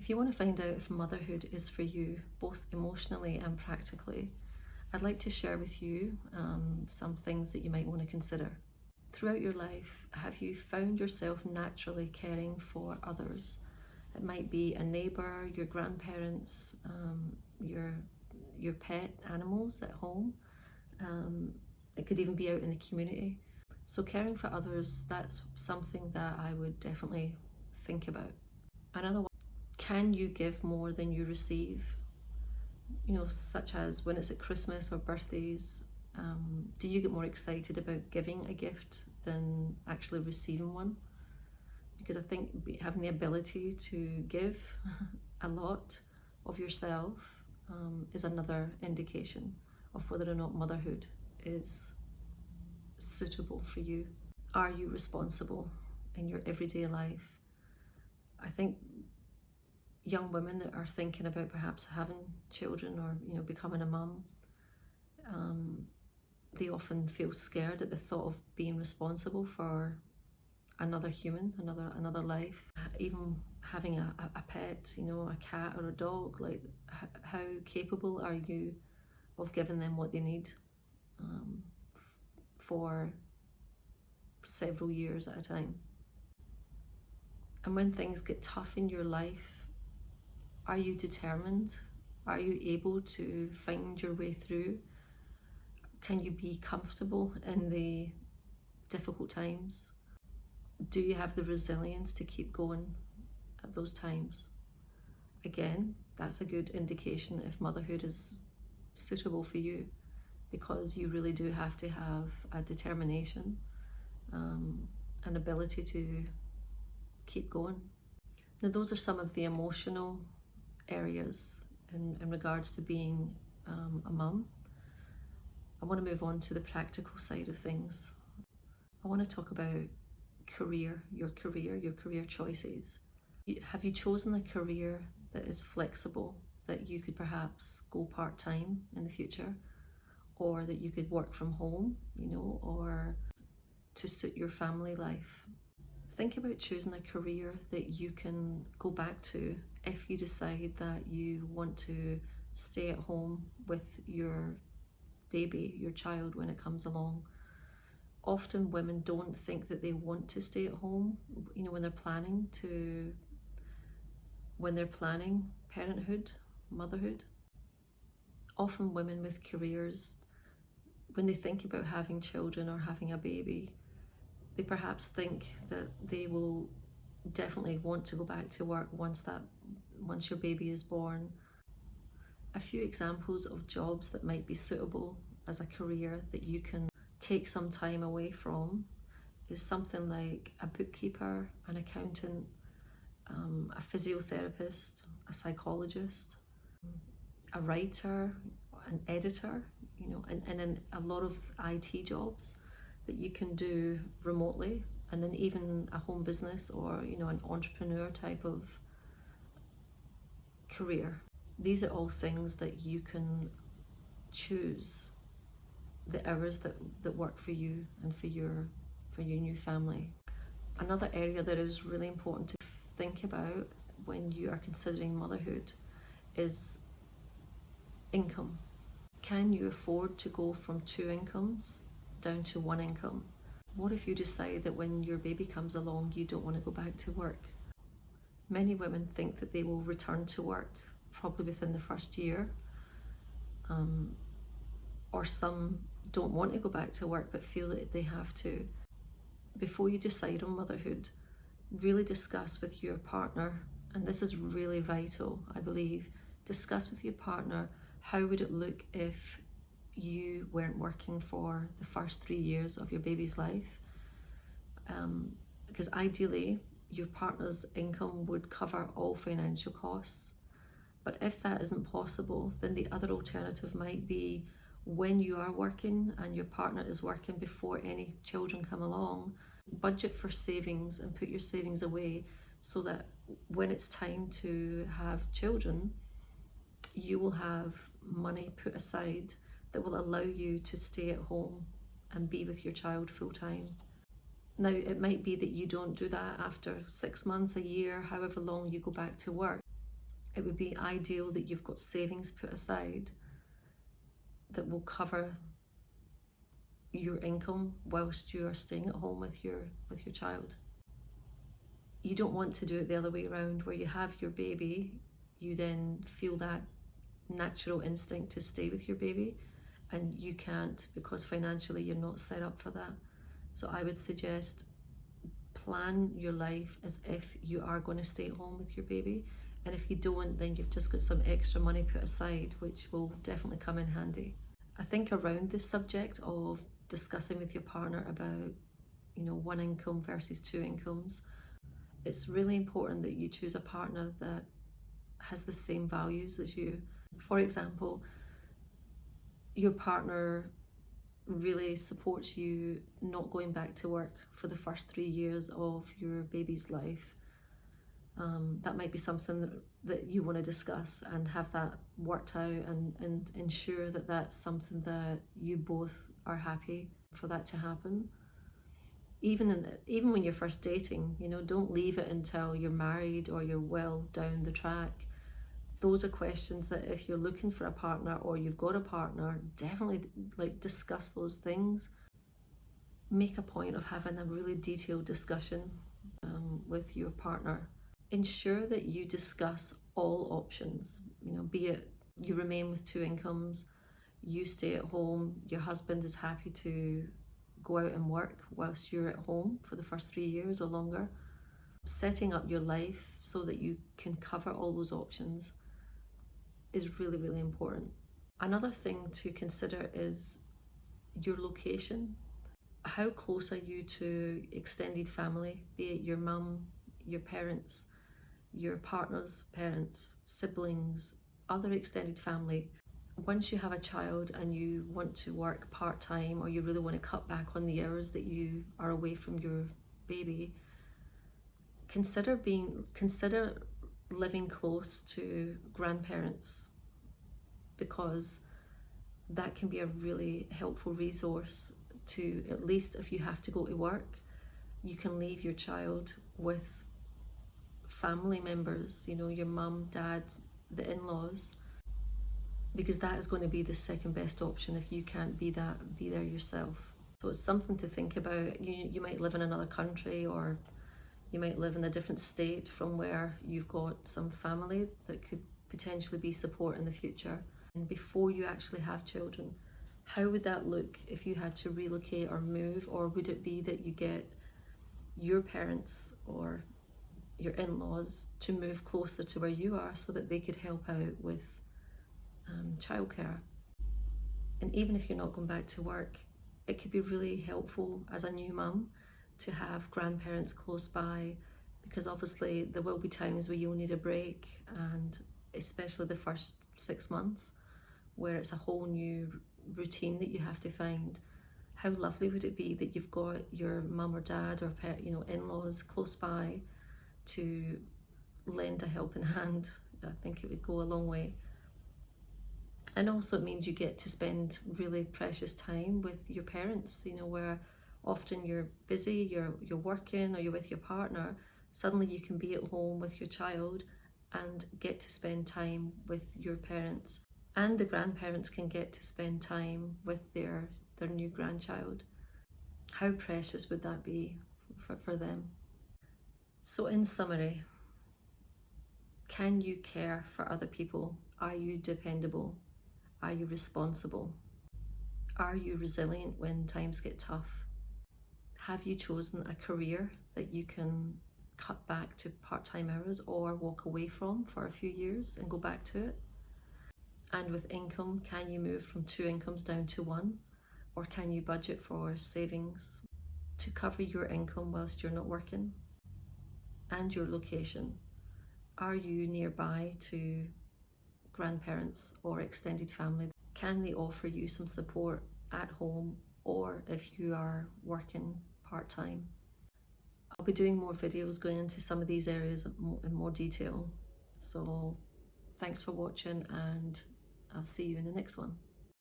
If you want to find out if motherhood is for you, both emotionally and practically, I'd like to share with you some things that you might want to consider. Throughout your life, have you found yourself naturally caring for others? It might be a neighbour, your grandparents, your pet animals at home. It could even be out in the community. So caring for others, that's something that I would definitely think about. Another one, can you give more than you receive? Such as when it's at Christmas or birthdays, do you get more excited about giving a gift than actually receiving one? Because I think having the ability to give a lot of yourself is another indication of whether or not motherhood is suitable for you. Are you responsible in your everyday life? I think young women that are thinking about perhaps having children or becoming a mum, they often feel scared at the thought of being responsible for another human, another life. Even having a pet, a cat or a dog, like how capable are you of giving them what they need for several years at a time? And when things get tough in your life, are you determined? Are you able to find your way through? Can you be comfortable in the difficult times? Do you have the resilience to keep going at those times? Again, that's a good indication if motherhood is suitable for you, because you really do have to have a determination, an ability to keep going. Now, those are some of the emotional areas in regards to being a mum. I want to move on to the practical side of things. I want to talk about your career choices. Have you chosen a career that is flexible, that you could perhaps go part-time in the future, or that you could work from home, or to suit your family life? Think about choosing a career that you can go back to if you decide that you want to stay at home with your baby, your child, when it comes along. Often women don't think that they want to stay at home, when they're planning parenthood, motherhood. Often women with careers, when they think about having children or having a baby, they perhaps think that they will definitely want to go back to work once your baby is born. A few examples of jobs that might be suitable as a career that you can take some time away from is something like a bookkeeper, an accountant, a physiotherapist, a psychologist, a writer, an editor, and then a lot of IT jobs that you can do remotely, and then even a home business or an entrepreneur type of career. These are all things that you can choose the hours that work for you and for your new family. Another area that is really important to think about when you are considering motherhood is income. Can you afford to go from 2 incomes down to 1 income? What if you decide that when your baby comes along, you don't want to go back to work? Many women think that they will return to work probably within the first year, or some don't want to go back to work but feel that they have to. Before you decide on motherhood, really discuss with your partner, and this is really vital, I believe, discuss with your partner, how would it look if you weren't working for the first 3 years of your baby's life? Because ideally, your partner's income would cover all financial costs. But if that isn't possible, then the other alternative might be, when you are working and your partner is working before any children come along, budget for savings and put your savings away so that when it's time to have children, you will have money put aside that will allow you to stay at home and be with your child full time. Now, it might be that you don't do that after 6 months, a year, however long you go back to work. It would be ideal that you've got savings put aside that will cover your income whilst you are staying at home with your child. You don't want to do it the other way around, where you have your baby, you then feel that natural instinct to stay with your baby, and you can't because financially you're not set up for that. So I would suggest plan your life as if you are going to stay at home with your baby, and if you don't, then you've just got some extra money put aside, which will definitely come in handy. I think around this subject of discussing with your partner about, one income versus two incomes, it's really important that you choose a partner that has the same values as you. For example, your partner really supports you not going back to work for the first 3 years of your baby's life. That might be something that you want to discuss and have that worked out, and ensure that that's something that you both are happy for that to happen. Even when you're first dating, don't leave it until you're married or you're well down the track. Those are questions that if you're looking for a partner or you've got a partner, definitely discuss those things. Make a point of having a really detailed discussion with your partner. Ensure that you discuss all options, be it you remain with two incomes, you stay at home, your husband is happy to go out and work whilst you're at home for the first 3 years or longer. Setting up your life so that you can cover all those options is really, really important. Another thing to consider is your location. How close are you to extended family, be it your mum, your parents, your partner's parents, siblings, other extended family? Once you have a child and you want to work part-time, or you really want to cut back on the hours that you are away from your baby, consider living close to grandparents, because that can be a really helpful resource to, at least if you have to go to work, you can leave your child with family members, your mum, dad, the in-laws, because that is going to be the second best option if you can't be there yourself. So it's something to think about. You might live in another country, or you might live in a different state from where you've got some family that could potentially be support in the future. And before you actually have children, how would that look if you had to relocate or move? Or would it be that you get your parents or your in-laws to move closer to where you are so that they could help out with childcare? And even if you're not going back to work, it could be really helpful as a new mum to have grandparents close by, because obviously there will be times where you'll need a break, and especially the first 6 months where it's a whole new routine that you have to find. How lovely would it be that you've got your mum or dad or in-laws close by to lend a helping hand? I think it would go a long way. And also it means you get to spend really precious time with your parents, where often you're busy, you're working, or you're with your partner. Suddenly you can be at home with your child and get to spend time with your parents. And the grandparents can get to spend time with their new grandchild. How precious would that be for them? So in summary, can you care for other people? Are you dependable? Are you responsible? Are you resilient when times get tough? Have you chosen a career that you can cut back to part-time hours or walk away from for a few years and go back to it? And with income, can you move from 2 incomes down to 1? Or can you budget for savings to cover your income whilst you're not working? And your location. Are you nearby to grandparents or extended family? Can they offer you some support at home, or if you are working part-time? I'll be doing more videos going into some of these areas in more detail. So thanks for watching, and I'll see you in the next one.